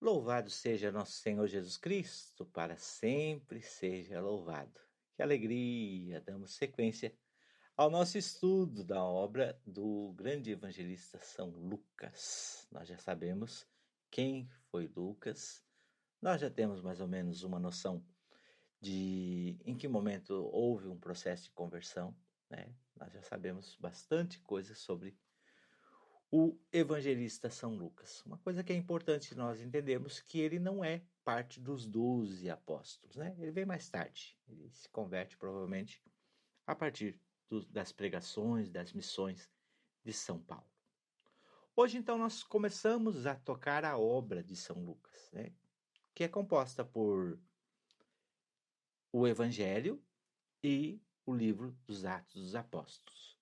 Louvado seja nosso Senhor Jesus Cristo, para sempre seja louvado. Que alegria! Damos sequência ao nosso estudo da obra do grande evangelista São Lucas. Nós já sabemos quem foi Lucas, nós já temos mais ou menos uma noção de em que momento houve um processo de conversão, né? Nós já sabemos bastante coisa sobre o evangelista São Lucas. Uma coisa que é importante nós entendermos que ele não é parte dos 12 apóstolos, né? Ele vem mais tarde, ele se converte provavelmente a partir das pregações, das missões de São Paulo. Hoje, então, nós começamos a tocar a obra de São Lucas, né? Que é composta por o Evangelho e o livro dos Atos dos Apóstolos.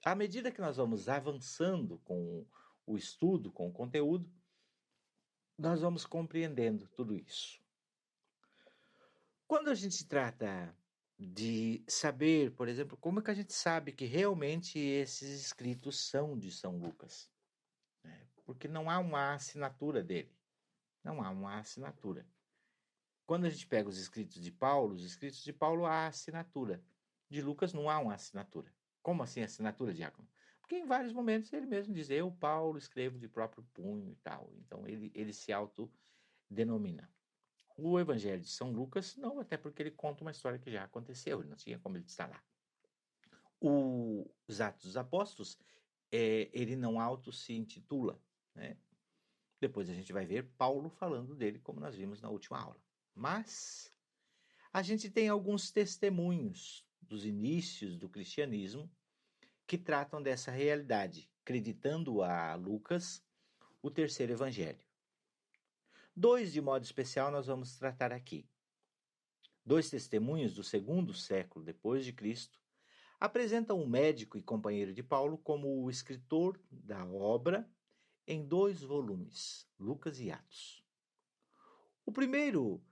À medida que nós vamos avançando com o estudo, com o conteúdo, nós vamos compreendendo tudo isso. Quando a gente trata de saber, por exemplo, como é que a gente sabe que realmente esses escritos são de São Lucas? Porque não há uma assinatura dele. Não há uma assinatura. Quando a gente pega os escritos de Paulo, há assinatura. De Lucas não há uma assinatura. Como assim assinatura, diácono? Porque em vários momentos ele mesmo diz, eu, Paulo, escrevo de próprio punho e tal. Então ele se autodenomina. O Evangelho de São Lucas, não, até porque ele conta uma história que já aconteceu, não tinha como ele estar lá. Os Atos dos Apóstolos, ele não auto se intitula, né? Depois a gente vai ver Paulo falando dele, como nós vimos na última aula. Mas a gente tem alguns testemunhos dos inícios do cristianismo que tratam dessa realidade, acreditando a Lucas o terceiro evangelho. Dois, de modo especial, nós vamos tratar aqui. Dois testemunhos do segundo século depois de Cristo apresentam o médico e companheiro de Paulo como o escritor da obra em 2 volumes, Lucas e Atos. O primeiro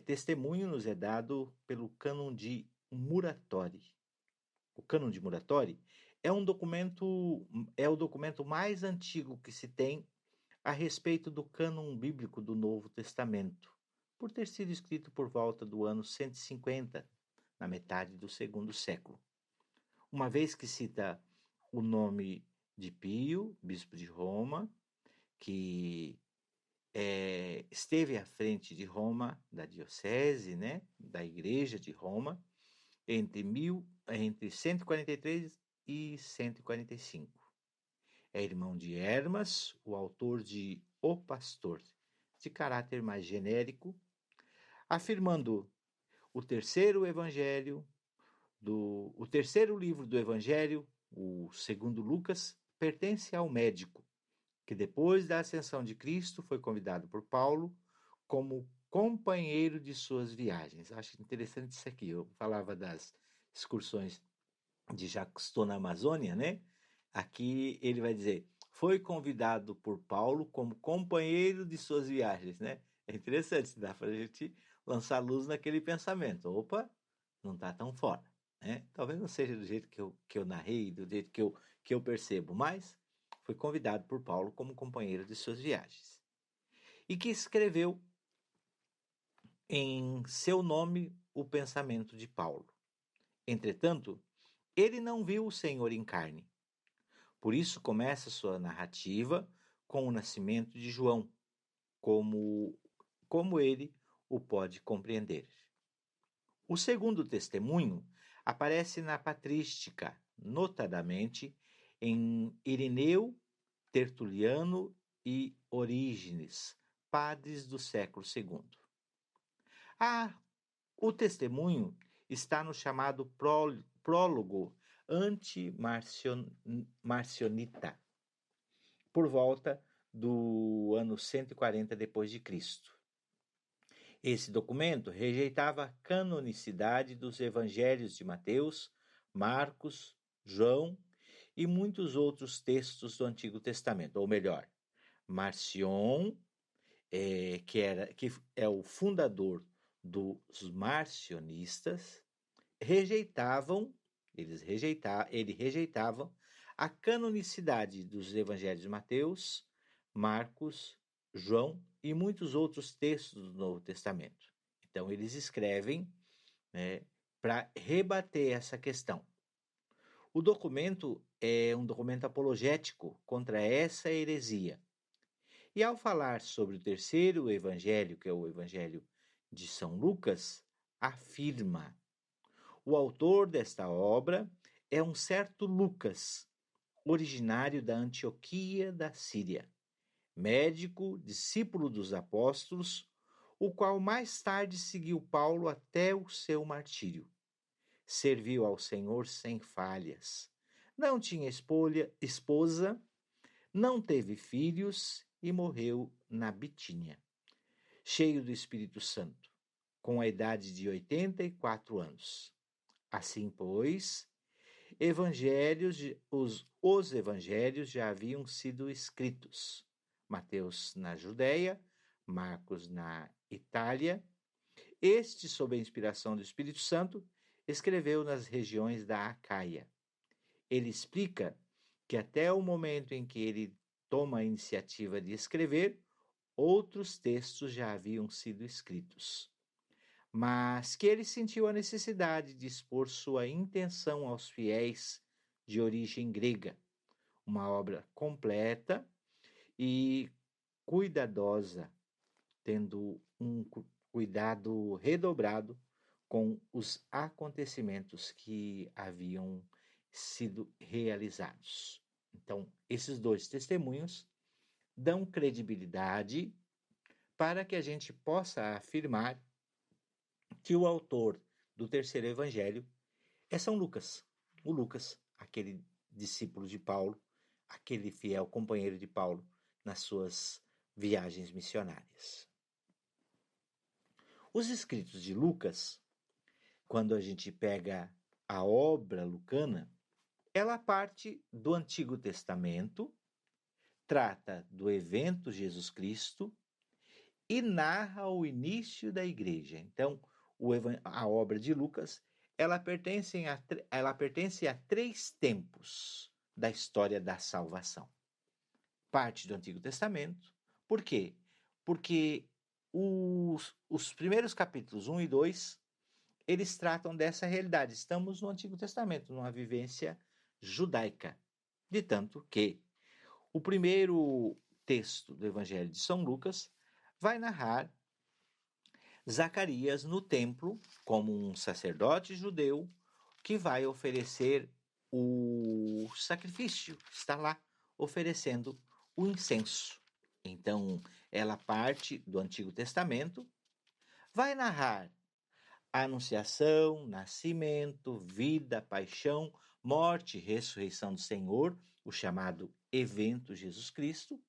testemunho nos é dado pelo Cânon de Muratori. O Cânon de Muratori é o documento mais antigo que se tem a respeito do cânon bíblico do Novo Testamento, por ter sido escrito por volta do ano 150, na metade do segundo século. Uma vez que cita o nome de Pio, bispo de Roma, que esteve à frente de Roma, da diocese, né, da igreja de Roma, entre 143 e 145. É irmão de Hermas, o autor de O Pastor, de caráter mais genérico, afirmando o terceiro livro do Evangelho, o segundo Lucas, pertence ao médico, que depois da ascensão de Cristo foi convidado por Paulo como companheiro de suas viagens. Acho interessante isso aqui. Eu falava das excursões de Jacques Cousteau na Amazônia, né? Aqui ele vai dizer, foi convidado por Paulo como companheiro de suas viagens, né? É interessante, dá para a gente lançar luz naquele pensamento. Opa, não está tão fora, né? Talvez não seja do jeito que eu narrei, do jeito que eu percebo, mas foi convidado por Paulo como companheiro de suas viagens. E que escreveu em seu nome o pensamento de Paulo. Entretanto, ele não viu o Senhor em carne. Por isso começa sua narrativa com o nascimento de João, como ele o pode compreender. O segundo testemunho aparece na patrística, notadamente em Irineu, Tertuliano e Orígenes, padres do século II. O testemunho está no chamado prólogo anti-marcionita, por volta do ano 140 depois de Cristo. Esse documento rejeitava a canonicidade dos evangelhos de Mateus, Marcos, João e muitos outros textos do Antigo Testamento, ou melhor, Marcion, que é o fundador dos marcionistas, ele rejeitava a canonicidade dos evangelhos de Mateus, Marcos, João e muitos outros textos do Novo Testamento. Então, eles escrevem, né, para rebater essa questão. O documento é um documento apologético contra essa heresia. E ao falar sobre o terceiro evangelho, que é o evangelho de São Lucas, afirma: o autor desta obra é um certo Lucas, originário da Antioquia da Síria, médico, discípulo dos apóstolos, o qual mais tarde seguiu Paulo até o seu martírio. Serviu ao Senhor sem falhas. Não tinha esposa, não teve filhos e morreu na Bitínia, cheio do Espírito Santo, com a idade de 84 anos. Assim, pois, os evangelhos já haviam sido escritos. Mateus na Judéia, Marcos na Itália. Este, sob a inspiração do Espírito Santo, escreveu nas regiões da Acaia. Ele explica que até o momento em que ele toma a iniciativa de escrever, outros textos já haviam sido escritos, mas que ele sentiu a necessidade de expor sua intenção aos fiéis de origem grega, uma obra completa e cuidadosa, tendo um cuidado redobrado com os acontecimentos que haviam sido realizados. Então, esses dois testemunhos dão credibilidade para que a gente possa afirmar que o autor do terceiro evangelho é São Lucas. O Lucas, aquele discípulo de Paulo, aquele fiel companheiro de Paulo nas suas viagens missionárias. Os escritos de Lucas, quando a gente pega a obra lucana, ela parte do Antigo Testamento, trata do evento Jesus Cristo e narra o início da igreja. Então, a obra de Lucas, ela pertence a 3 tempos da história da salvação. Parte do Antigo Testamento. Por quê? Porque os primeiros capítulos 1 e 2, eles tratam dessa realidade. Estamos no Antigo Testamento, numa vivência judaica. De tanto que o primeiro texto do Evangelho de São Lucas vai narrar Zacarias no templo como um sacerdote judeu que vai oferecer o sacrifício, está lá oferecendo o incenso. Então, ela parte do Antigo Testamento, vai narrar a anunciação, nascimento, vida, paixão, morte e ressurreição do Senhor, o chamado evento Jesus Cristo,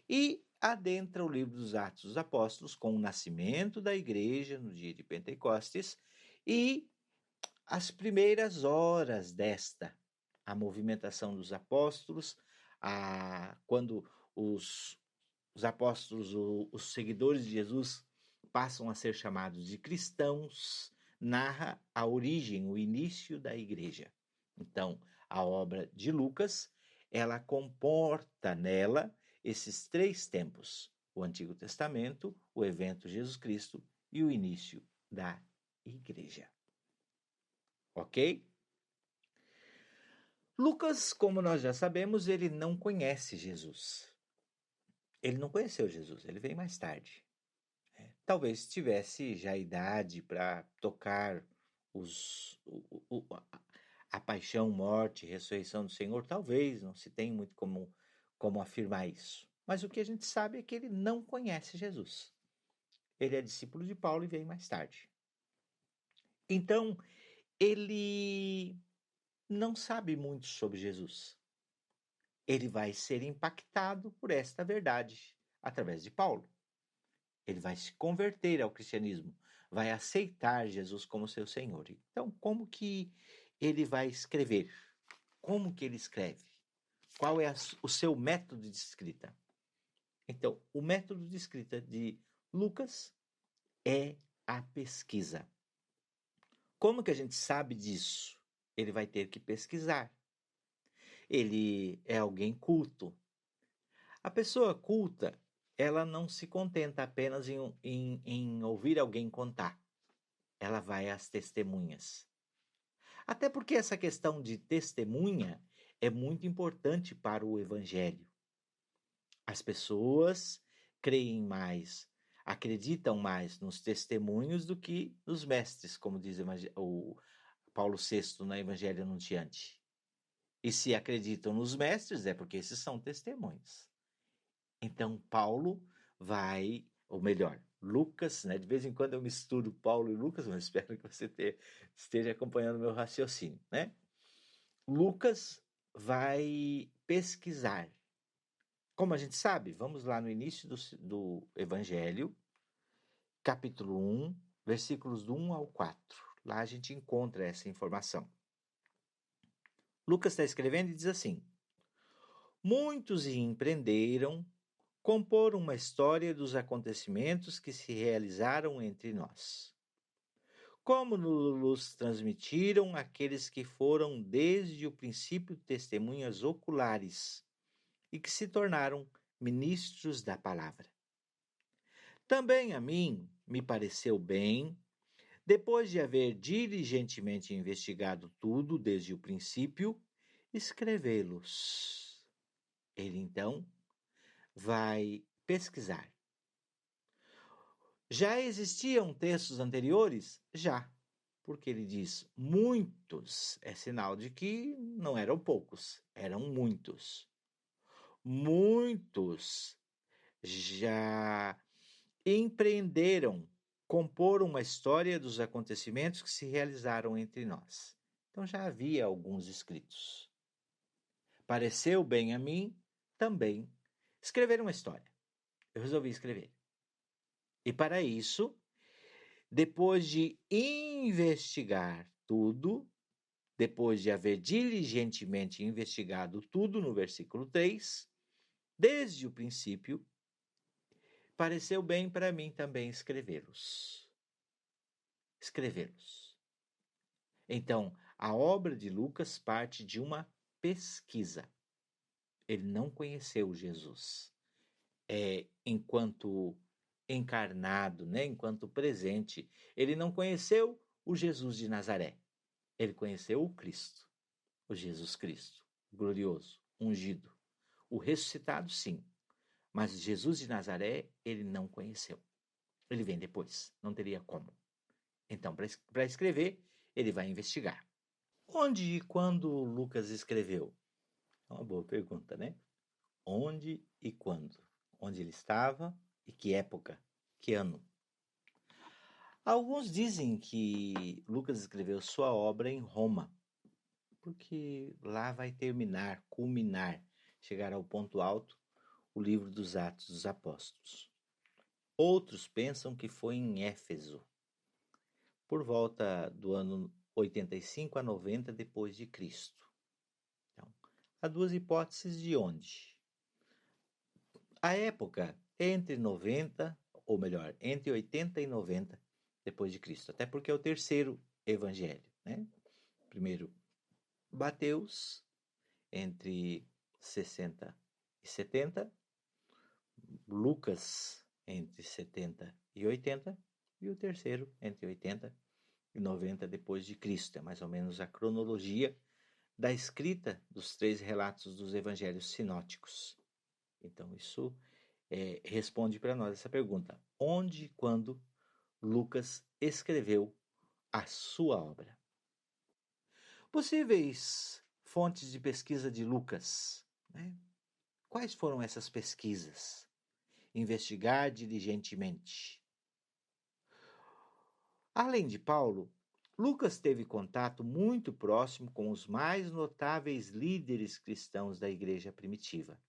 e adentra o livro dos Atos dos Apóstolos com o nascimento da igreja no dia de Pentecostes e as primeiras horas desta, a movimentação dos apóstolos, quando os apóstolos, os seguidores de Jesus, passam a ser chamados de cristãos, narra a origem, o início da igreja. Então, a obra de Lucas, ela comporta nela esses 3 tempos: o Antigo Testamento, o evento Jesus Cristo e o início da igreja. Ok? Lucas, como nós já sabemos, ele não conhece Jesus. Ele não conheceu Jesus, ele veio mais tarde. Talvez tivesse já idade para tocar a paixão, morte, ressurreição do Senhor. Talvez, não se tem muito como afirmar isso. Mas o que a gente sabe é que ele não conhece Jesus. Ele é discípulo de Paulo e veio mais tarde. Então, ele não sabe muito sobre Jesus. Ele vai ser impactado por esta verdade através de Paulo. Ele vai se converter ao cristianismo, vai aceitar Jesus como seu Senhor. Então, como que ele vai escrever? Como que ele escreve? Qual é o seu método de escrita? Então, o método de escrita de Lucas é a pesquisa. Como que a gente sabe disso? Ele vai ter que pesquisar. Ele é alguém culto. A pessoa culta, ela não se contenta apenas em ouvir alguém contar. Ela vai às testemunhas. Até porque essa questão de testemunha é muito importante para o evangelho. As pessoas creem mais, acreditam mais nos testemunhos do que nos mestres, como diz o Paulo VI na Evangelho Anunciante. E se acreditam nos mestres, é porque esses são testemunhos. Então, Paulo vai, ou melhor, Lucas, né? De vez em quando eu misturo Paulo e Lucas, mas espero que você esteja acompanhando meu raciocínio, né? Lucas vai pesquisar. Como a gente sabe, vamos lá no início do Evangelho, capítulo 1, versículos do 1 ao 4. Lá a gente encontra essa informação. Lucas está escrevendo e diz assim: Muitos empreenderam compor uma história dos acontecimentos que se realizaram entre nós. Como nos transmitiram aqueles que foram desde o princípio testemunhas oculares e que se tornaram ministros da palavra. Também a mim me pareceu bem, depois de haver diligentemente investigado tudo desde o princípio, escrevê-los. Ele então vai pesquisar. Já existiam textos anteriores? Já, porque ele diz muitos, é sinal de que não eram poucos, eram muitos. Muitos já empreenderam compor uma história dos acontecimentos que se realizaram entre nós. Então já havia alguns escritos. Pareceu bem a mim também escrever uma história. Eu resolvi escrever. E para isso, depois de investigar tudo, depois de haver diligentemente investigado tudo no versículo 3, desde o princípio, pareceu bem para mim também escrevê-los. Escrevê-los. Então, a obra de Lucas parte de uma pesquisa. Ele não conheceu Jesus enquanto encarnado, né? Enquanto presente. Ele não conheceu o Jesus de Nazaré. Ele conheceu o Cristo, o Jesus Cristo, glorioso, ungido. O ressuscitado, sim. Mas Jesus de Nazaré, ele não conheceu. Ele vem depois, não teria como. Então, para escrever, ele vai investigar. Onde e quando Lucas escreveu? É uma boa pergunta, né? Onde e quando? Onde ele estava e que época? Que ano? Alguns dizem que Lucas escreveu sua obra em Roma, porque lá vai terminar, culminar, chegar ao ponto alto, o livro dos Atos dos Apóstolos. Outros pensam que foi em Éfeso, por volta do ano 85 a 90 depois de Cristo. Então, há duas hipóteses de onde. A época entre 90, ou melhor, entre 80 e 90 depois de Cristo, até porque é o terceiro evangelho, né? Primeiro, Mateus, entre 60 e 70, Lucas, entre 70 e 80, e o terceiro, entre 80 e 90 depois de Cristo. É mais ou menos a cronologia da escrita dos três relatos dos evangelhos sinóticos. Então, isso responde para nós essa pergunta: onde e quando Lucas escreveu a sua obra? Possíveis fontes de pesquisa de Lucas, né? Quais foram essas pesquisas? Investigar diligentemente. Além de Paulo, Lucas teve contato muito próximo com os mais notáveis líderes cristãos da igreja primitiva.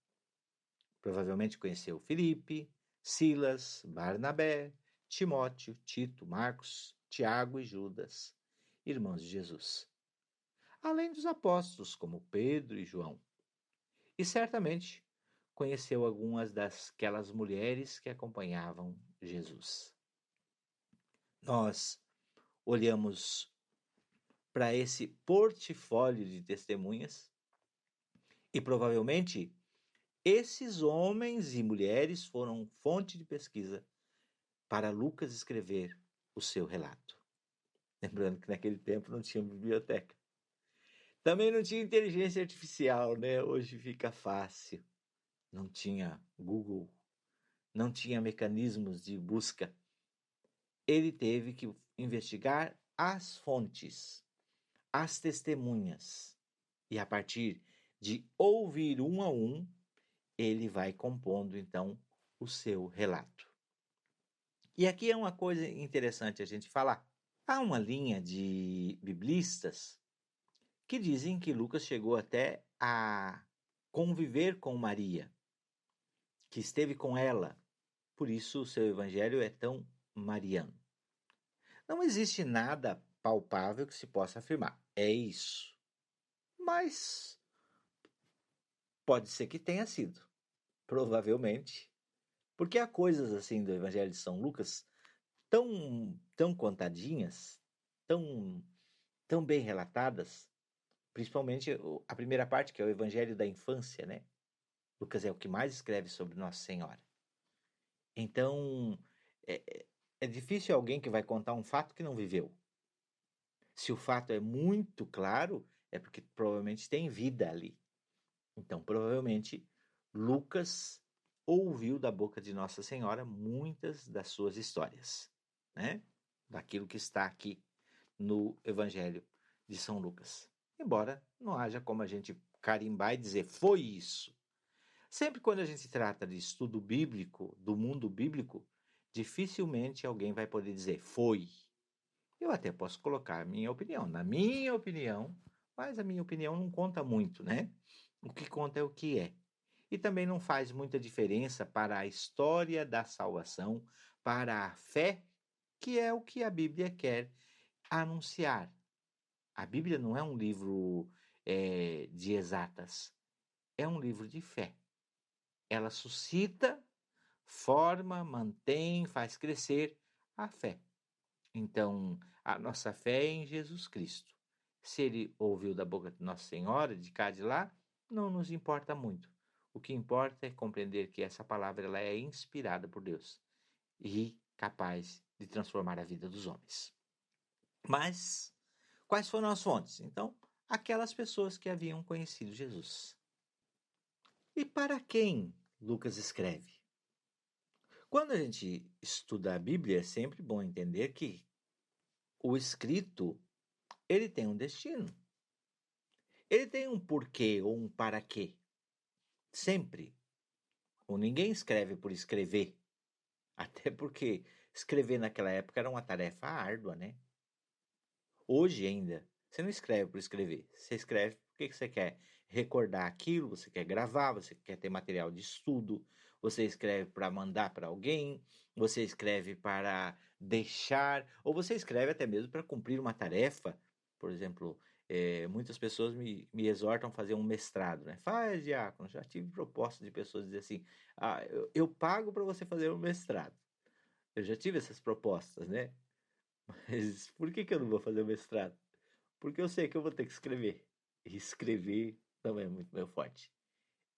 Provavelmente conheceu Filipe, Silas, Barnabé, Timóteo, Tito, Marcos, Tiago e Judas, irmãos de Jesus. Além dos apóstolos como Pedro e João. E certamente conheceu algumas daquelas mulheres que acompanhavam Jesus. Nós olhamos para esse portfólio de testemunhas e provavelmente Esses homens e mulheres foram fonte de pesquisa para Lucas escrever o seu relato. Lembrando que naquele tempo não tinha biblioteca. Também não tinha inteligência artificial, né? Hoje fica fácil. Não tinha Google, não tinha mecanismos de busca. Ele teve que investigar as fontes, as testemunhas. E a partir de ouvir um a um, ele vai compondo, então, o seu relato. E aqui é uma coisa interessante a gente falar. Há uma linha de biblistas que dizem que Lucas chegou até a conviver com Maria, que esteve com ela. Por isso o seu evangelho é tão mariano. Não existe nada palpável que se possa afirmar. É isso. Mas pode ser que tenha sido. Provavelmente. Porque há coisas assim do evangelho de São Lucas tão contadinhas, tão bem relatadas, principalmente a primeira parte, que é o evangelho da infância, né? Lucas é o que mais escreve sobre Nossa Senhora. Então, é difícil alguém que vai contar um fato que não viveu. Se o fato é muito claro, é porque provavelmente tem vida ali. Então, provavelmente, Lucas ouviu da boca de Nossa Senhora muitas das suas histórias, né? Daquilo que está aqui no Evangelho de São Lucas. Embora não haja como a gente carimbar e dizer foi isso. Sempre quando a gente trata de estudo bíblico, do mundo bíblico, dificilmente alguém vai poder dizer foi. Eu até posso colocar a minha opinião. Na minha opinião, mas a minha opinião não conta muito, né? O que conta é o que é. E também não faz muita diferença para a história da salvação, para a fé, que é o que a Bíblia quer anunciar. A Bíblia não é um livro de exatas, é um livro de fé. Ela suscita, forma, mantém, faz crescer a fé. Então, a nossa fé é em Jesus Cristo. Se ele ouviu da boca de Nossa Senhora, de cá de lá, não nos importa muito. O que importa é compreender que essa palavra ela é inspirada por Deus e capaz de transformar a vida dos homens. Mas, quais foram as fontes? Então, aquelas pessoas que haviam conhecido Jesus. E para quem Lucas escreve? Quando a gente estuda a Bíblia, é sempre bom entender que o escrito ele tem um destino. Ele tem um porquê ou um para quê. Sempre. Ou ninguém escreve por escrever. Até porque escrever naquela época era uma tarefa árdua, né? Hoje ainda, você não escreve por escrever. Você escreve porque você quer recordar aquilo, você quer gravar, você quer ter material de estudo, você escreve para mandar para alguém, você escreve para deixar, ou você escreve até mesmo para cumprir uma tarefa. Por exemplo, muitas pessoas me exortam a fazer um mestrado, né? Faz, diácono. Já tive proposta de pessoas dizer assim: eu pago para você fazer um mestrado. Eu já tive essas propostas, né? Mas por que eu não vou fazer o mestrado? Porque eu sei que eu vou ter que escrever. E escrever não é muito meu forte.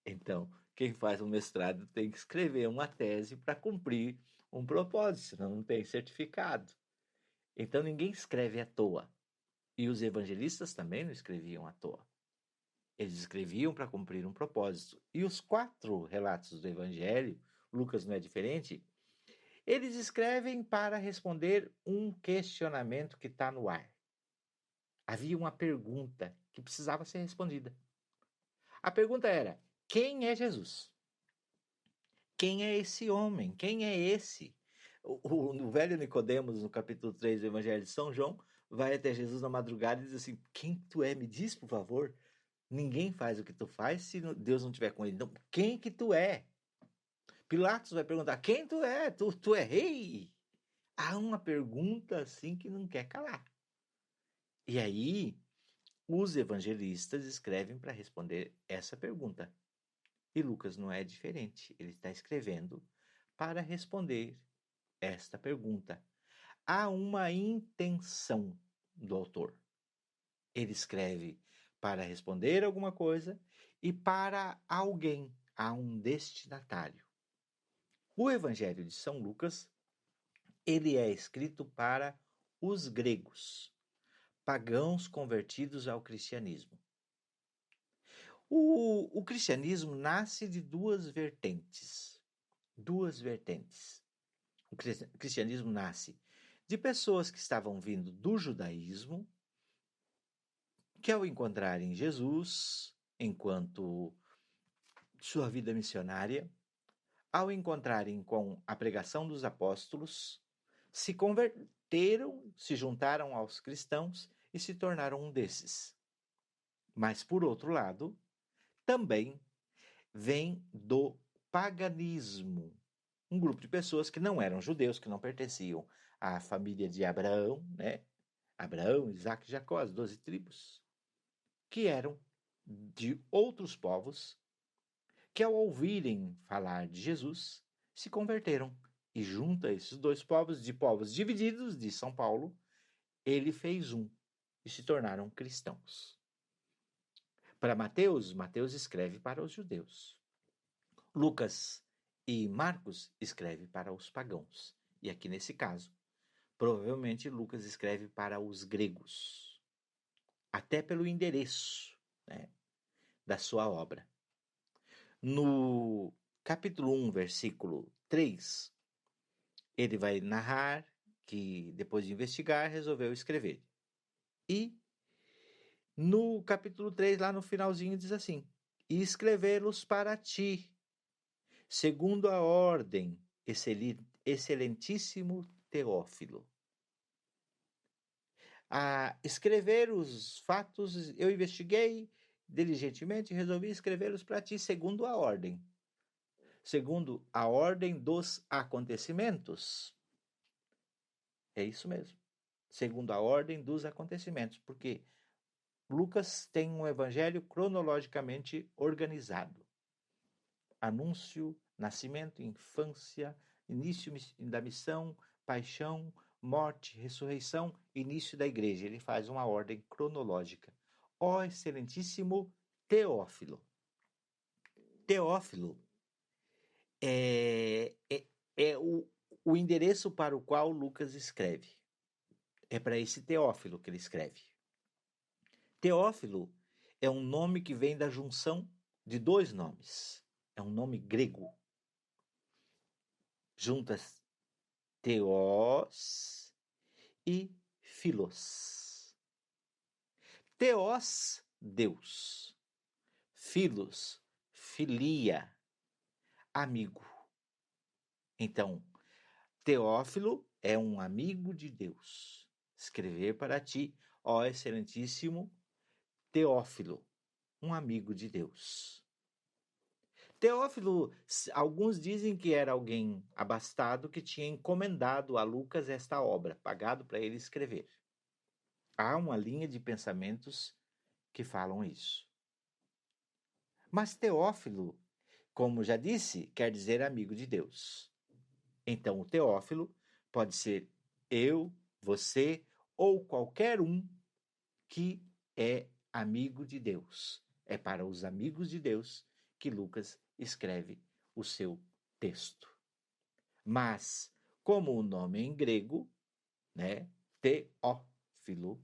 Então, quem faz um mestrado tem que escrever uma tese para cumprir um propósito, senão não tem certificado. Então, ninguém escreve à toa. E os evangelistas também não escreviam à toa. Eles escreviam para cumprir um propósito. E os 4 relatos do evangelho, Lucas não é diferente, eles escrevem para responder um questionamento que está no ar. Havia uma pergunta que precisava ser respondida. A pergunta era: quem é Jesus? Quem é esse homem? Quem é esse? O velho Nicodemos, no capítulo 3 do Evangelho de São João, vai até Jesus na madrugada e diz assim: quem tu é? Me diz, por favor. Ninguém faz o que tu faz se Deus não estiver com ele. Então, quem que tu é? Pilatos vai perguntar: quem tu é? Tu é rei? Há uma pergunta assim que não quer calar. E aí, os evangelistas escrevem para responder essa pergunta. E Lucas não é diferente. Ele está escrevendo para responder esta pergunta. Há uma intenção do autor. Ele escreve para responder alguma coisa e para alguém. há um destinatário. O Evangelho de São Lucas, ele é escrito para os gregos, pagãos convertidos ao cristianismo. O cristianismo nasce de duas vertentes. O cristianismo nasce de pessoas que estavam vindo do judaísmo, que ao encontrarem Jesus enquanto sua vida missionária, ao encontrarem com a pregação dos apóstolos, se converteram, se juntaram aos cristãos e se tornaram um desses. Mas, por outro lado, também vem do paganismo. Um grupo de pessoas que não eram judeus, que não pertenciam à família de Abraão, né? Abraão, Isaac e Jacó, as 12 tribos, que eram de outros povos, que ao ouvirem falar de Jesus, se converteram. E junto a esses dois povos, de povos divididos de São Paulo, ele fez um e se tornaram cristãos. Para Mateus, Mateus escreve para os judeus. Lucas e Marcos escreve para os pagãos. E aqui nesse caso, provavelmente Lucas escreve para os gregos. Até pelo endereço, né, da sua obra. No capítulo 1, versículo 3, ele vai narrar que, depois de investigar, resolveu escrever. E no capítulo 3, lá no finalzinho, diz assim: e escrevê-los para ti, segundo a ordem, excelentíssimo Teófilo. A escrever os fatos, eu investiguei diligentemente e resolvi escrevê-los para ti, segundo a ordem. Segundo a ordem dos acontecimentos. É isso mesmo. Segundo a ordem dos acontecimentos. Porque Lucas tem um evangelho cronologicamente organizado. Anúncio, nascimento, infância, início da missão, paixão, morte, ressurreição, início da igreja. Ele faz uma ordem cronológica. Ó excelentíssimo Teófilo. Teófilo é o endereço para o qual Lucas escreve. É para esse Teófilo que ele escreve. Teófilo é um nome que vem da junção de dois nomes. É um nome grego. Juntas Teós e Filos. Teós, Deus. Filos, filia, amigo. Então, Teófilo é um amigo de Deus. Escrever para ti, ó excelentíssimo Teófilo, um amigo de Deus. Teófilo, alguns dizem que era alguém abastado que tinha encomendado a Lucas esta obra, pagado para ele escrever. Há uma linha de pensamentos que falam isso. Mas Teófilo, como já disse, quer dizer amigo de Deus. Então, o Teófilo pode ser eu, você ou qualquer um que é amigo de Deus. É para os amigos de Deus que Lucas escreve o seu texto. Mas, como o nome é em grego, né, Teófilo,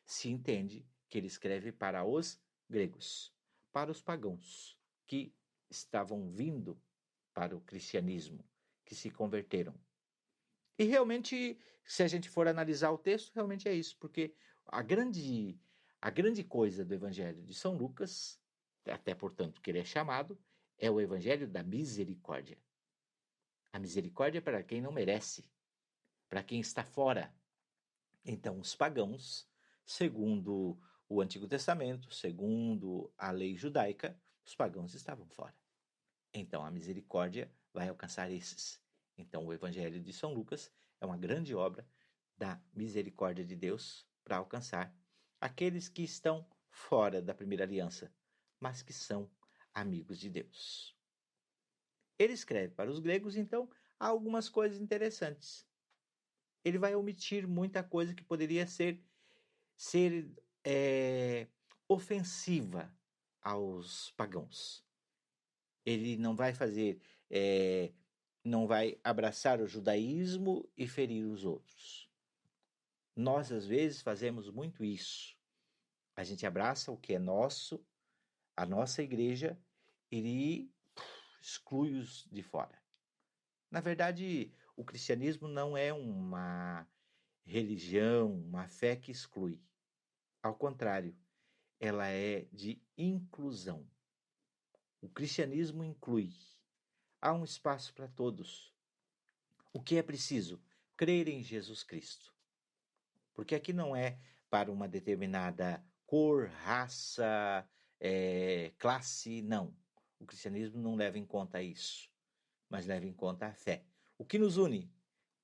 se entende que ele escreve para os gregos, para os pagãos que estavam vindo para o cristianismo, que se converteram. E realmente, se a gente for analisar o texto, realmente é isso, porque a grande coisa do Evangelho de São Lucas, até portanto que ele é chamado, é o Evangelho da misericórdia. A misericórdia é para quem não merece, para quem está fora. Então, os pagãos, segundo o Antigo Testamento, segundo a lei judaica, os pagãos estavam fora. Então, a misericórdia vai alcançar esses. Então, o Evangelho de São Lucas é uma grande obra da misericórdia de Deus para alcançar aqueles que estão fora da primeira aliança, mas que são amigos de Deus. Ele escreve para os gregos, então, há algumas coisas interessantes. Ele vai omitir muita coisa que poderia ser ofensiva aos pagãos. Ele não vai fazer, não vai abraçar o judaísmo e ferir os outros. Nós, às vezes, fazemos muito isso. A gente abraça o que é nosso, a nossa igreja, e exclui os de fora. Na verdade, o cristianismo não é uma religião, uma fé que exclui. Ao contrário, ela é de inclusão. O cristianismo inclui. Há um espaço para todos. O que é preciso? Crer em Jesus Cristo. Porque aqui não é para uma determinada cor, raça, classe, não. O cristianismo não leva em conta isso, mas leva em conta a fé. O que nos une?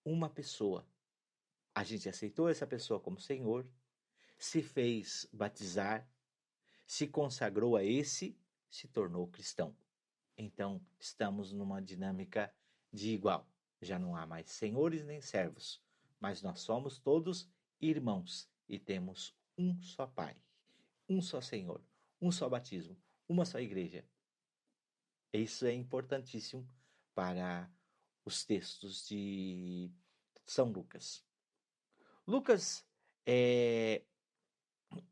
Uma pessoa. A gente aceitou essa pessoa como Senhor, se fez batizar, se consagrou a esse, se tornou cristão. Então, estamos numa dinâmica de igual. Já não há mais senhores nem servos, mas nós somos todos irmãos e temos um só Pai, um só Senhor, um só batismo, uma só igreja. Isso é importantíssimo para os textos de São Lucas. Lucas,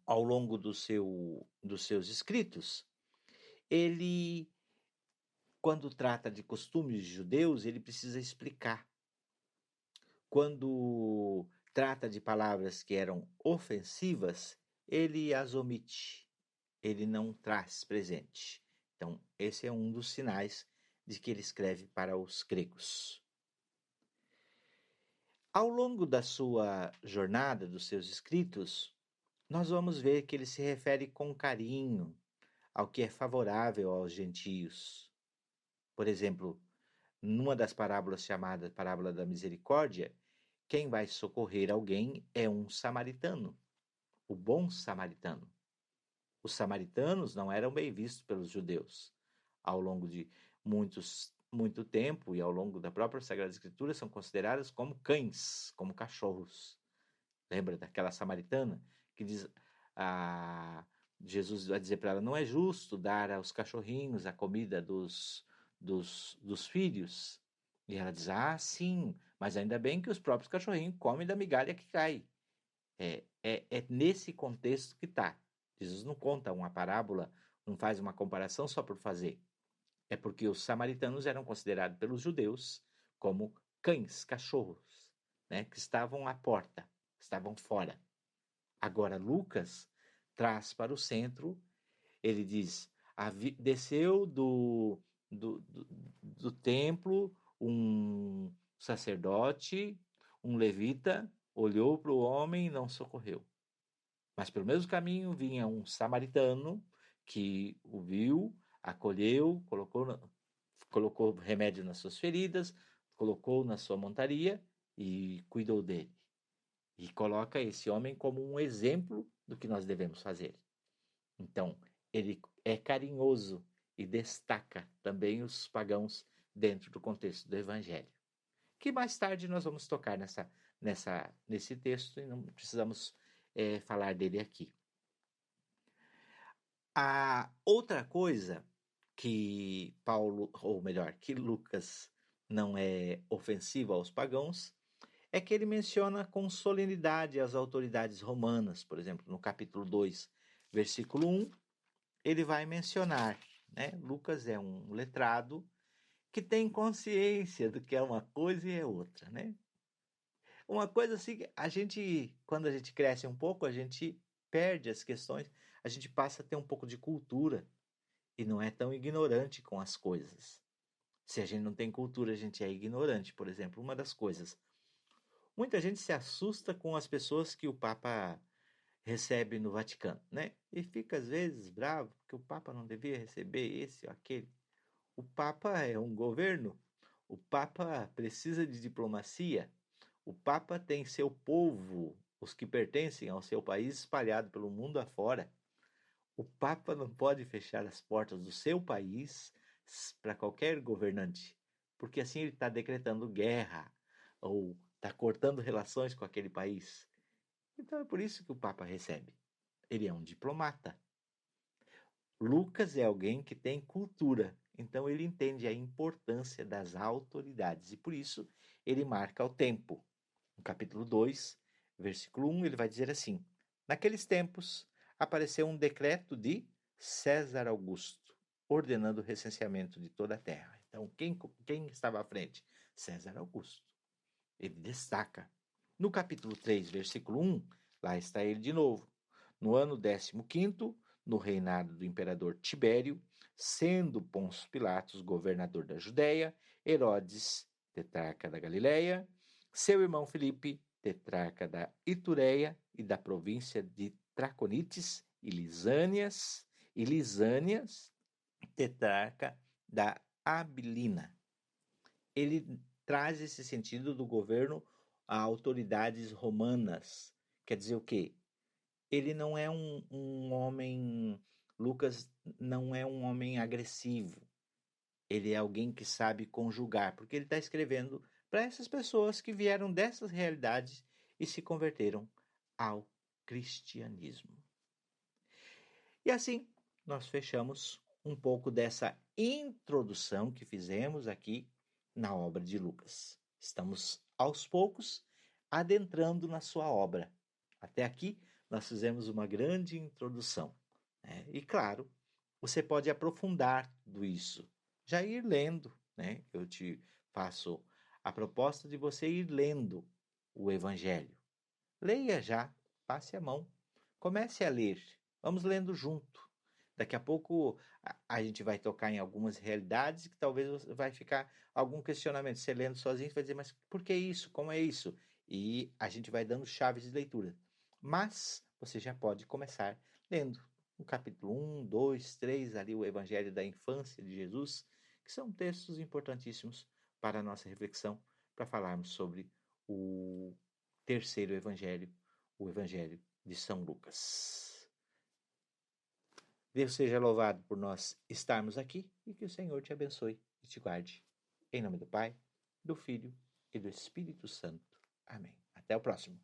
ao longo dos seus escritos, ele, quando trata de costumes judeus, ele precisa explicar. Quando trata de palavras que eram ofensivas, ele as omite, ele não traz presente. Então, esse é um dos sinais de que ele escreve para os gregos. Ao longo da sua jornada, dos seus escritos, nós vamos ver que ele se refere com carinho ao que é favorável aos gentios. Por exemplo, numa das parábolas chamada Parábola da Misericórdia, quem vai socorrer alguém é um samaritano, o bom samaritano. Os samaritanos não eram bem vistos pelos judeus. Ao longo de muito tempo e ao longo da própria Sagrada Escritura são considerados como cães, como cachorros. Lembra daquela samaritana que diz, Jesus vai dizer para ela, não é justo dar aos cachorrinhos a comida dos filhos. E ela diz, sim, mas ainda bem que os próprios cachorrinhos comem da migalha que cai. É nesse contexto que está. Jesus não conta uma parábola, não faz uma comparação só por fazer. É porque os samaritanos eram considerados pelos judeus como cães, cachorros, né, que estavam à porta, estavam fora. Agora, Lucas traz para o centro, ele diz, desceu do templo um sacerdote, um levita, olhou para o homem e não socorreu. Mas pelo mesmo caminho vinha um samaritano que o viu, acolheu, colocou remédio nas suas feridas, colocou na sua montaria e cuidou dele. E coloca esse homem como um exemplo do que nós devemos fazer. Então, ele é carinhoso e destaca também os pagãos dentro do contexto do Evangelho. Que mais tarde nós vamos tocar nesse texto e não precisamos falar dele aqui. A outra coisa que que Lucas não é ofensivo aos pagãos, é que ele menciona com solenidade as autoridades romanas. Por exemplo, no capítulo 2, versículo 1, ele vai mencionar, né? Lucas é um letrado que tem consciência do que é uma coisa e é outra, né? Uma coisa assim, quando a gente cresce um pouco, a gente perde as questões, a gente passa a ter um pouco de cultura e não é tão ignorante com as coisas. Se a gente não tem cultura, a gente é ignorante. Por exemplo, uma das coisas, muita gente se assusta com as pessoas que o Papa recebe no Vaticano, né? E fica às vezes bravo porque o Papa não devia receber esse ou aquele. O Papa é um governo, o Papa precisa de diplomacia, o Papa tem seu povo, os que pertencem ao seu país espalhado pelo mundo afora. O Papa não pode fechar as portas do seu país para qualquer governante, porque assim ele está decretando guerra ou está cortando relações com aquele país. Então é por isso que o Papa recebe. Ele é um diplomata. Lucas é alguém que tem cultura Então ele entende a importância das autoridades e por isso ele marca o tempo. No capítulo 2, versículo 1, ele vai dizer assim: Naqueles tempos apareceu um decreto de César Augusto, ordenando o recenseamento de toda a terra. Então, quem estava à frente? César Augusto. Ele destaca. No capítulo 3, versículo 1, lá está ele de novo. No ano 15º, no reinado do imperador Tibério, sendo Pôncio Pilatos governador da Judéia, Herodes, tetrarca da Galiléia, seu irmão Filipe, tetrarca da Itureia e da província de Traconites e Lisânias, tetrarca da Abilina. Ele traz esse sentido do governo a autoridades romanas. Quer dizer o quê? Ele não é um homem, Lucas não é um homem agressivo. Ele é alguém que sabe conjugar, porque ele está escrevendo para essas pessoas que vieram dessas realidades e se converteram ao cristianismo. E assim, nós fechamos um pouco dessa introdução que fizemos aqui na obra de Lucas. Estamos, aos poucos, adentrando na sua obra. Até aqui, nós fizemos uma grande introdução. Né? E, claro, você pode aprofundar tudo isso. Já ir lendo, né? Eu te faço a proposta de você ir lendo o Evangelho. Leia já, passe a mão. Comece a ler. Vamos lendo junto. Daqui a pouco a gente vai tocar em algumas realidades que talvez vai ficar algum questionamento. Você lendo sozinho, você vai dizer, mas por que isso? Como é isso? E a gente vai dando chaves de leitura. Mas você já pode começar lendo o capítulo 1, 2, 3, ali o Evangelho da Infância de Jesus, que são textos importantíssimos para a nossa reflexão, para falarmos sobre o terceiro Evangelho, o Evangelho de São Lucas. Deus seja louvado por nós estarmos aqui e que o Senhor te abençoe e te guarde. Em nome do Pai, do Filho e do Espírito Santo. Amém. Até o próximo.